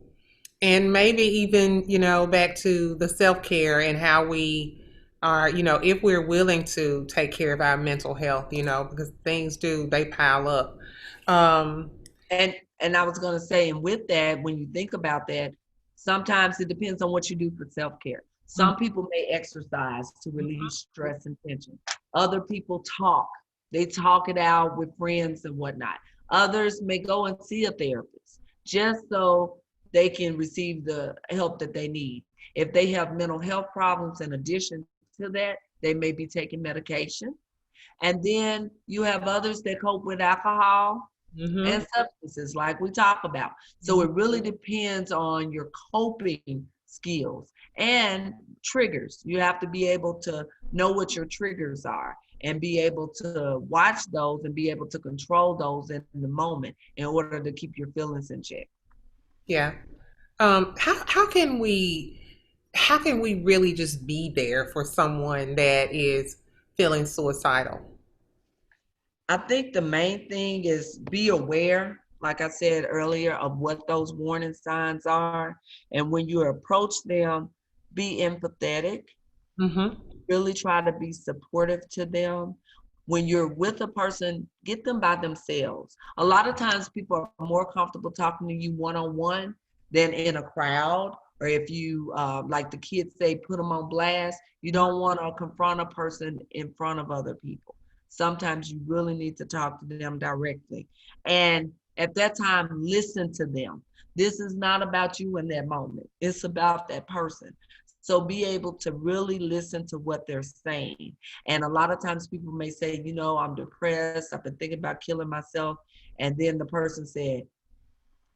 And maybe even, back to the self-care and how we are, if we're willing to take care of our mental health, because things they pile up. um And I was going to say, and with that, when you think about that, sometimes it depends on what you do for self-care. Some people may exercise to relieve stress and tension. Other people talk. They talk it out with friends and whatnot. Others may go and see a therapist just so they can receive the help that they need. If they have mental health problems in addition to that, they may be taking medication. And then you have others that cope with alcohol. Mm-hmm. and substances like we talk about. So it really depends on your coping skills and triggers. You have to be able to know what your triggers are and be able to watch those and be able to control those in the moment in order to keep your feelings in check. Yeah. How can we really just be there for someone that is feeling suicidal? I think the main thing is be aware, like I said earlier, of what those warning signs are. And when you approach them, be empathetic, Mm-hmm. really try to be supportive to them. When you're with a person, get them by themselves. A lot of times people are more comfortable talking to you one-on-one than in a crowd. Or if you, like the kids say, put them on blast, you don't want to confront a person in front of other people. Sometimes you really need to talk to them directly. And at that time, listen to them. This is not about you in that moment. It's about that person. So be able to really listen to what they're saying. And a lot of times people may say, you know, I'm depressed. I've been thinking about killing myself. And then the person said,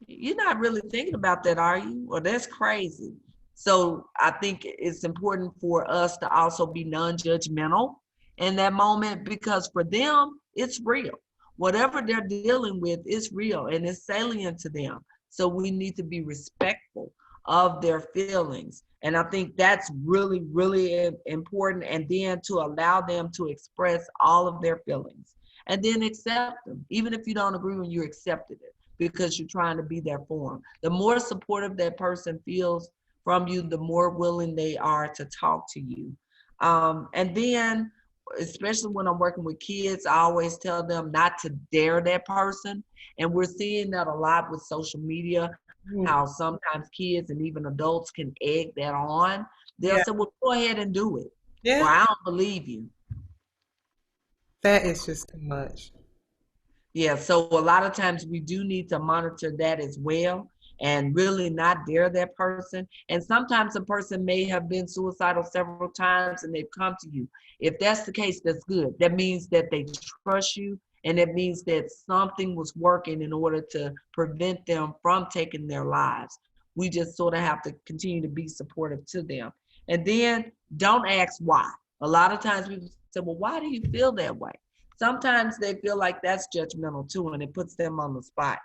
you're not really thinking about that, are you? Well, that's crazy. So I think it's important for us to also be non-judgmental in that moment because for them, it's real. Whatever they're dealing with is real and it's salient to them. So we need to be respectful of their feelings. And I think that's really, really important. And then to allow them to express all of their feelings and then accept them. Even if you don't agree when you accepted it because you're trying to be there for them. The more supportive that person feels from you, the more willing they are to talk to you. And then, especially when I'm working with kids, I always tell them not to dare that person. And we're seeing that a lot with social media, how sometimes kids and even adults can egg that on. They'll Yeah. say, well, go ahead and do it. Or Yeah. I don't believe you. That is just too much. Yeah, so a lot of times we do need to monitor that as well and really not dare that person. And sometimes a person may have been suicidal several times and they've come to you. If that's the case, that's good. That means that they trust you and it means that something was working in order to prevent them from taking their lives. We just sort of have to continue to be supportive to them. And then don't ask why. A lot of times people say, well, why do you feel that way? Sometimes they feel like that's judgmental too, and it puts them on the spot.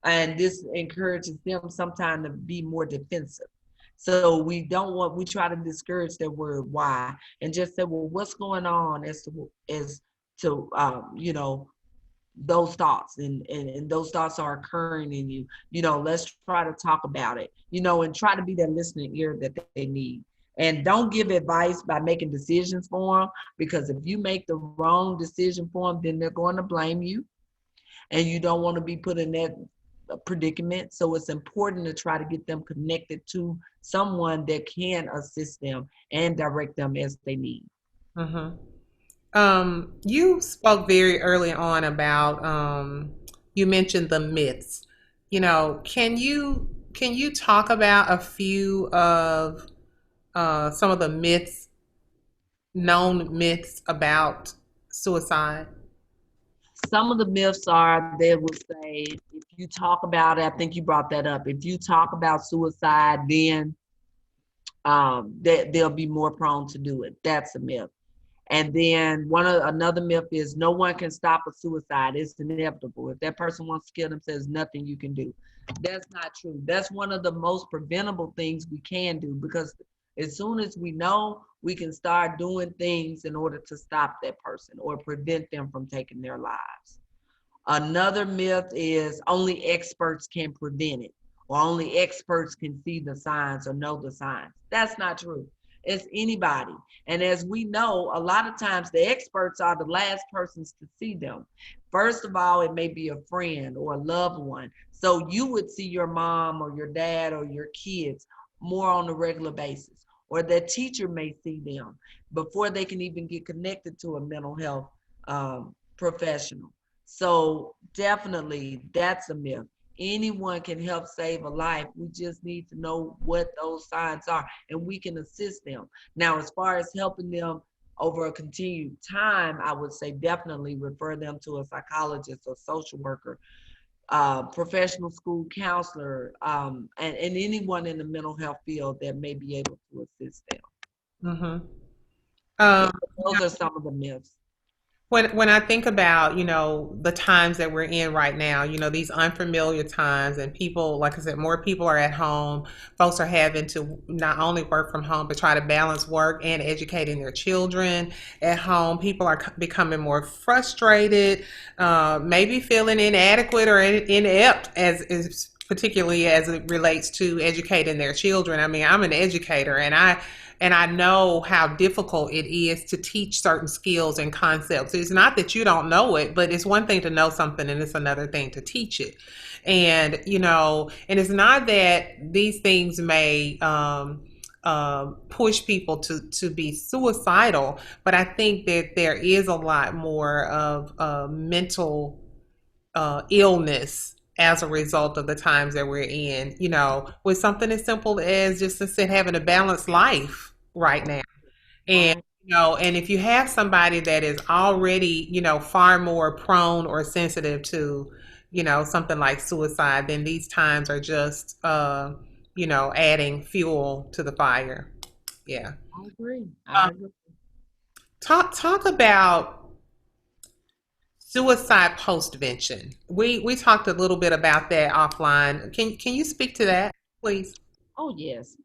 And this encourages them sometimes to be more defensive. So we try to discourage that word why and just say, well, what's going on as to you know, those thoughts and those thoughts are occurring in you. You know, let's try to talk about it, you know, and try to be that listening ear that they need. And don't give advice by making decisions for them because if you make the wrong decision for them, then they're going to blame you and you don't want to be put in that predicament. So it's important to try to get them connected to someone that can assist them and direct them as they need. Mm-hmm. You spoke very early on about you mentioned the myths. You know, can you talk about a few of some of the myths, known myths about suicide? Some of the myths are they will say if you talk about it, I think you brought that up. If you talk about suicide, then they'll be more prone to do it. That's a myth. And then another myth is no one can stop a suicide. It's inevitable. If that person wants to kill themselves, nothing you can do. That's not true. That's one of the most preventable things we can do because as soon as we know, we can start doing things in order to stop that person or prevent them from taking their lives. Another myth is only experts can prevent it, or only experts can see the signs or know the signs. That's not true. It's anybody. And as we know, a lot of times the experts are the last persons to see them. First of all, it may be a friend or a loved one. So you would see your mom or your dad or your kids more on a regular basis, or that teacher may see them before they can even get connected to a mental health professional. So definitely that's a myth. Anyone can help save a life. We just need to know what those signs are and we can assist them. Now, as far as helping them over a continued time, I would say definitely refer them to a psychologist or social worker professional school counselor, and anyone in the mental health field that may be able to assist them. Mm-hmm. Yeah, Um, those are some of the myths. when I think about, the times that we're in right now, these unfamiliar times, and people, like I said, more people are at home. Folks are having to not only work from home, but try to balance work and educating their children at home. People are becoming more frustrated, maybe feeling inadequate or inept, particularly as it relates to educating their children. I mean, I'm an educator, and I know how difficult it is to teach certain skills and concepts. It's not that you don't know it, but it's one thing to know something and it's another thing to teach it. And it's not that these things may push people to be suicidal, but I think that there is a lot more of mental illness as a result of the times that we're in, with something as simple as just having a balanced life right now. And Right. and if you have somebody that is already, far more prone or sensitive to, something like suicide, then these times are just adding fuel to the fire. Yeah. I agree. Um, I agree. talk about suicide postvention. We talked a little bit about that offline. Can you speak to that, please? Oh, yes.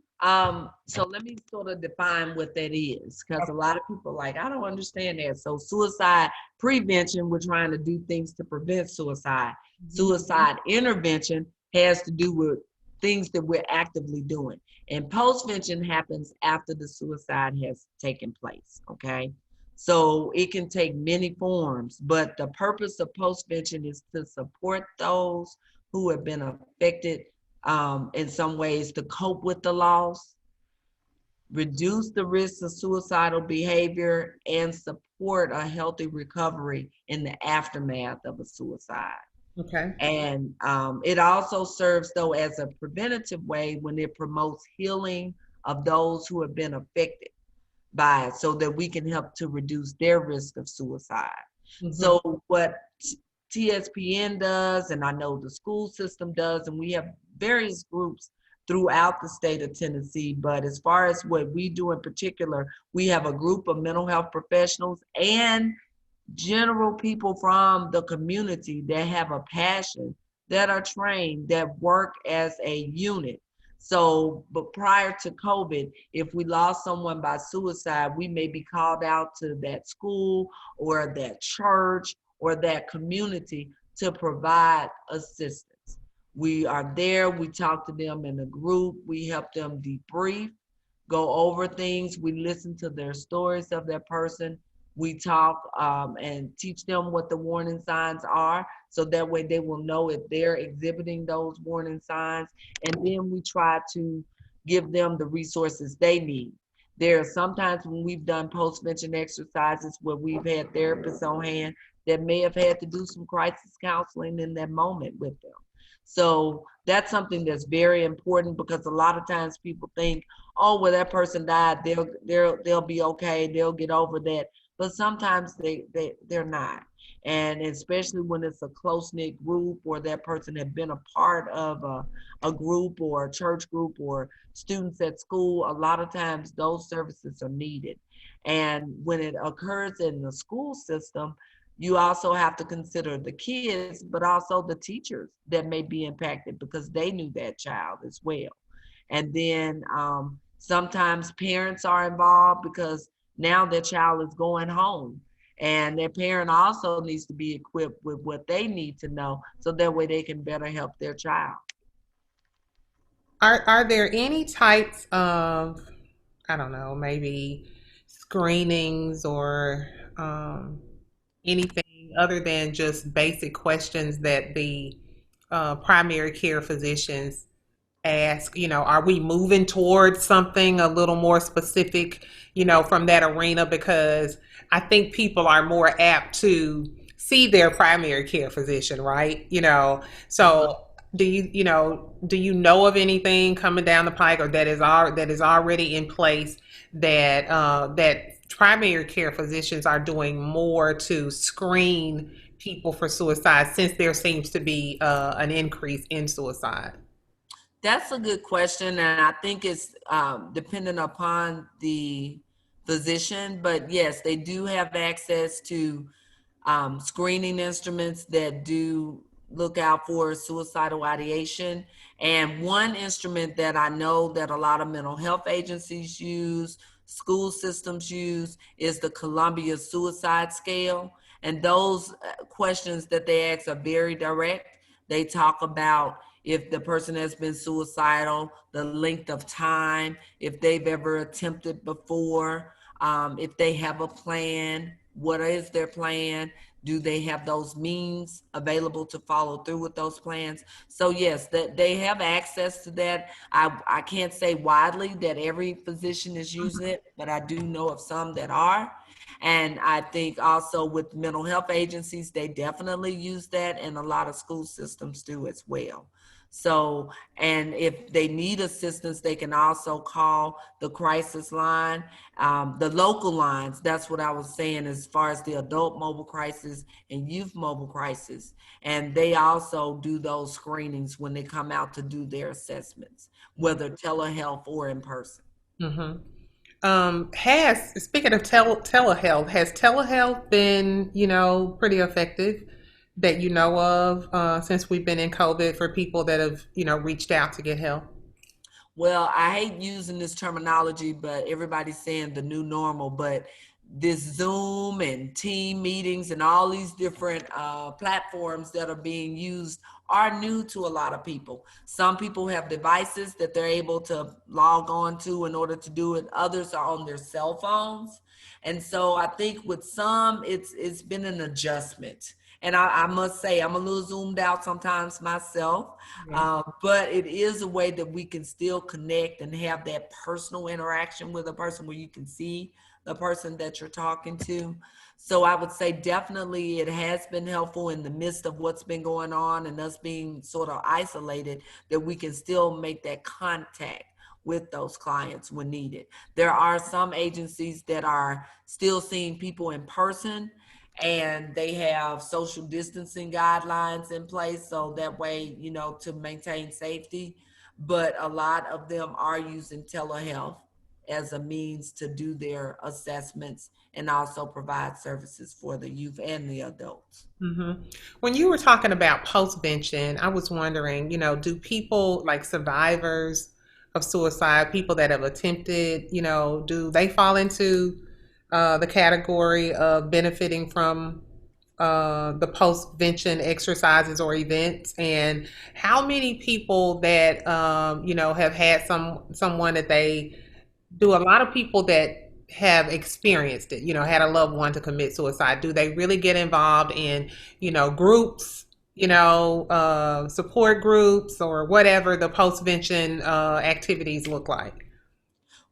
So let me sort of define what that is, because a lot of people are like, I don't understand that. So suicide prevention, we're trying to do things to prevent suicide. Suicide intervention has to do with things that we're actively doing. And postvention happens after the suicide has taken place. Okay. So it can take many forms, but the purpose of postvention is to support those who have been affected in some ways to cope with the loss, reduce the risk of suicidal behavior, and support a healthy recovery in the aftermath of a suicide. Okay. And it also serves, though, as a preventative way when it promotes healing of those who have been affected by it so that we can help to reduce their risk of suicide. Mm-hmm. So, what TSPN does, and I know the school system does, and we have various groups throughout the state of Tennessee. But as far as what we do in particular, we have a group of mental health professionals and general people from the community that have a passion, that are trained, that work as a unit. So, but prior to COVID, if we lost someone by suicide, we may be called out to that school or that church or that community to provide assistance. We are there, we talk to them in a group, we help them debrief, go over things, we listen to their stories of that person. We talk and teach them what the warning signs are, so that way they will know if they're exhibiting those warning signs. And then we try to give them the resources they need. There are sometimes when we've done post-vention exercises where we've had therapists on hand that may have had to do some crisis counseling in that moment with them. So that's something that's very important, because a lot of times people think, oh, well, that person died, they'll be okay, they'll get over that. But sometimes they're not. And especially when it's a close-knit group, or that person had been a part of a group or a church group or students at school, a lot of times those services are needed. And when it occurs in the school system, you also have to consider the kids, but also the teachers that may be impacted because they knew that child as well. And then sometimes parents are involved because now their child is going home, and their parent also needs to be equipped with what they need to know so that way they can better help their child. Are there any types of, I don't know, maybe screenings or anything other than just basic questions that the primary care physicians ask? Are we moving towards something a little more specific, from that arena? Because I think people are more apt to see their primary care physician, right? Mhm. So do you know of anything coming down the pike, or that is already in place, that primary care physicians are doing more to screen people for suicide since there seems to be an increase in suicide? That's a good question, and I think it's dependent upon the physician. But yes, they do have access to screening instruments that do look out for suicidal ideation. And one instrument that I know that a lot of mental health agencies use, school systems use, is the Columbia Suicide Scale. And those questions that they ask are very direct. They talk about if the person has been suicidal, the length of time, if they've ever attempted before, if they have a plan, what is their plan? Do they have those means available to follow through with those plans? So yes, that they have access to that. I can't say widely that every physician is using it, but I do know of some that are. And I think also with mental health agencies, they definitely use that, and a lot of school systems do as well. So, and if they need assistance, they can also call the crisis line, the local lines. That's what I was saying as far as the adult mobile crisis and youth mobile crisis. And they also do those screenings when they come out to do their assessments, whether telehealth or in person. Mm-hmm. Has speaking of telehealth, has telehealth been, pretty effective that you know of since we've been in COVID for people that have, reached out to get help? Well, I hate using this terminology, but everybody's saying the new normal. But this Zoom and team meetings and all these different platforms that are being used are new to a lot of people. Some people have devices that they're able to log on to in order to do it. Others are on their cell phones. And so I think with some, it's been an adjustment. And I must say, I'm a little zoomed out sometimes myself, Yeah. but it is a way that we can still connect and have that personal interaction with a person where you can see the person that you're talking to. So I would say definitely it has been helpful in the midst of what's been going on and us being sort of isolated, that we can still make that contact with those clients when needed. There are some agencies that are still seeing people in person, and they have social distancing guidelines in place so that way, to maintain safety. But a lot of them are using telehealth as a means to do their assessments and also provide services for the youth and the adults. hmm When you were talking about postvention, I was wondering, do people like survivors of suicide, people that have attempted, do they fall into the category of benefiting from the postvention exercises or events? And how many people that have had someone that they do a lot of people that have experienced it, had a loved one to commit suicide, do they really get involved in, groups, support groups or whatever the postvention activities look like?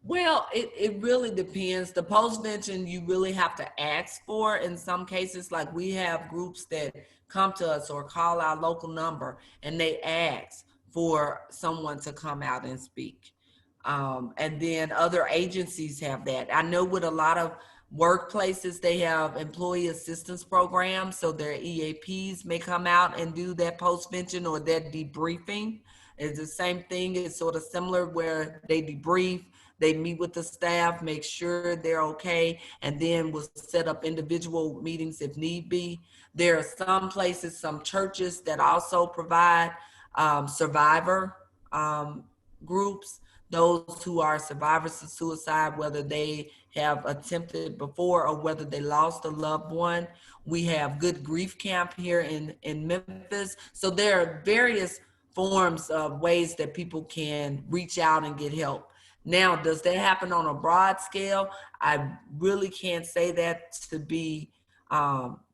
Well, it really depends. The postvention you really have to ask for in some cases. Like we have groups that come to us or call our local number and they ask for someone to come out and speak. And then other agencies have that. I know with a lot of workplaces, they have employee assistance programs. So their EAPs may come out and do that postvention or that debriefing. It's the same thing. It's sort of similar where they debrief, they meet with the staff, make sure they're okay, and then we'll set up individual meetings if need be. There are some places, some churches that also provide survivor groups, those who are survivors of suicide, whether they have attempted before or whether they lost a loved one. We have Good Grief Camp here in Memphis. So there are various forms of ways that people can reach out and get help. Now, does that happen on a broad scale? I really can't say that to be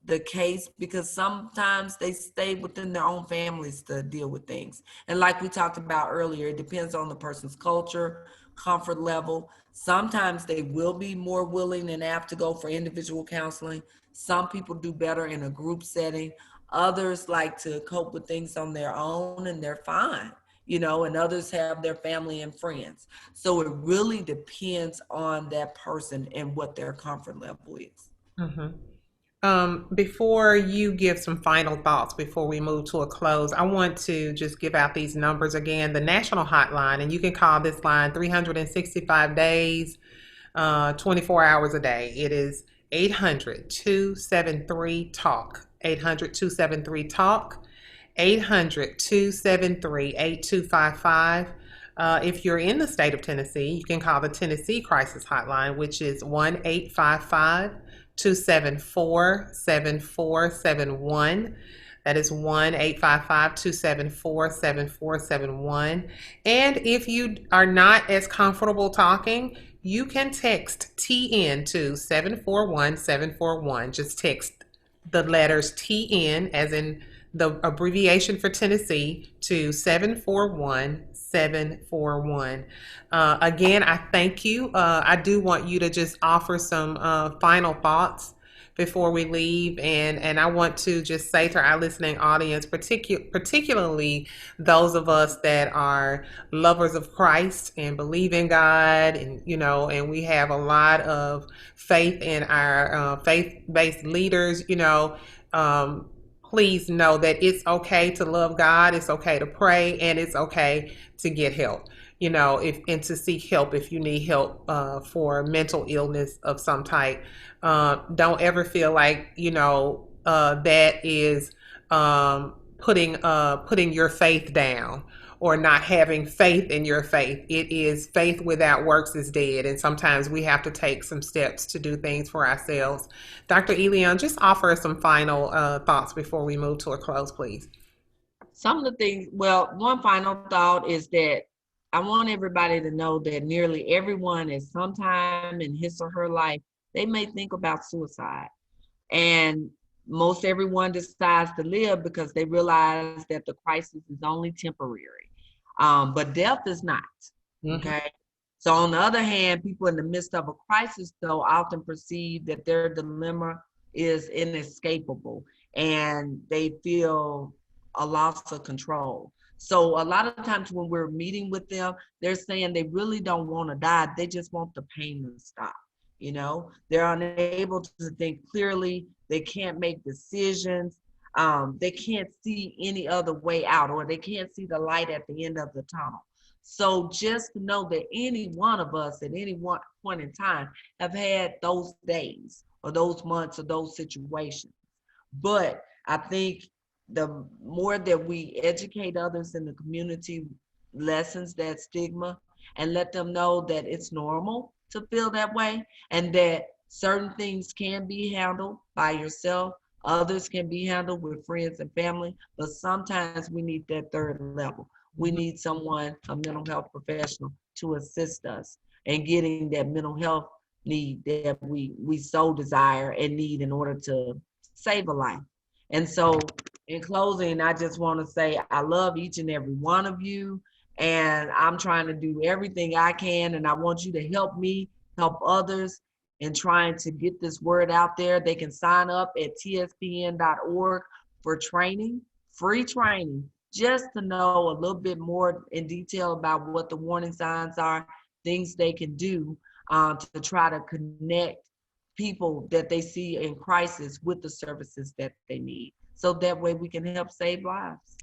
the case, because sometimes they stay within their own families to deal with things. And like we talked about earlier, it depends on the person's culture, comfort level. Sometimes they will be more willing and apt to go for individual counseling. Some people do better in a group setting. Others like to cope with things on their own and they're fine, and others have their family and friends. So it really depends on that person and what their comfort level is. hmm Before you give some final thoughts before we move to a close, I want to just give out these numbers again. The national hotline, and you can call this line 365 days, 24 hours a day. It is 800-273-TALK. 800-273-TALK. 800-273-8255. If you're in the state of Tennessee, you can call the Tennessee Crisis Hotline, which is 1-855-274-7471. That is 1-855-274-7471. And if you are not as comfortable talking, you can text TN to 741-741. Just text the letters TN, as in the abbreviation for Tennessee, to 741-741. Again, I thank you. I do want you to just offer some final thoughts before we leave, and I want to just say to our listening audience, particularly those of us that are lovers of Christ and believe in God, and and we have a lot of faith in our faith-based leaders. Please know that it's okay to love God, it's okay to pray, and it's okay to get help. If and to seek help if you need help for mental illness of some type. Don't ever feel like that is putting your faith down, or not having faith in your faith. It is faith without works is dead, and sometimes we have to take some steps to do things for ourselves. Dr. Elion, just offer us some final thoughts before we move to a close, please. Some of the things, well, one final thought is that I want everybody to know that nearly everyone at some time in his or her life, they may think about suicide. And most everyone decides to live because they realize that the crisis is only temporary. But death is not. Okay. So on the other hand, people in the midst of a crisis, though, often perceive that their dilemma is inescapable, and they feel a loss of control. So a lot of times when we're meeting with them, they're saying they really don't want to die. They just want the pain to stop. They're unable to think clearly. They can't make decisions. They can't see any other way out, or they can't see the light at the end of the tunnel. So just to know that any one of us at any one point in time have had those days or those months or those situations. But I think the more that we educate others in the community, lessens that stigma, and let them know that it's normal to feel that way, and that certain things can be handled by yourself, others can be handled with friends and family, but sometimes we need that third level. We need someone, a mental health professional, to assist us in getting that mental health need that we so desire and need in order to save a life. And so in closing, I just want to say I love each and every one of you, and I'm trying to do everything I can, and I want you to help me help others in trying to get this word out there. They can sign up at tspn.org for training, free training, just to know a little bit more in detail about what the warning signs are, things they can do to try to connect people that they see in crisis with the services that they need. So that way we can help save lives.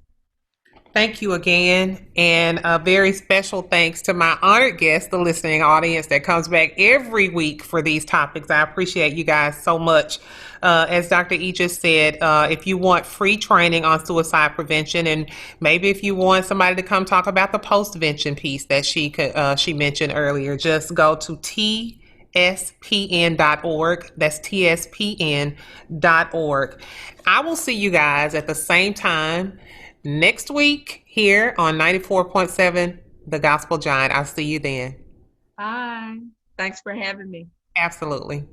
Thank you again, and a very special thanks to my honored guest, the listening audience that comes back every week for these topics. I appreciate you guys so much. As Dr. E just said, if you want free training on suicide prevention, and maybe if you want somebody to come talk about the post-vention piece that she mentioned earlier, just go to tspn.org. That's tspn.org. I will see you guys at the same time next week here on 94.7 The Gospel Giant. I'll see you then. Bye. Thanks for having me. Absolutely.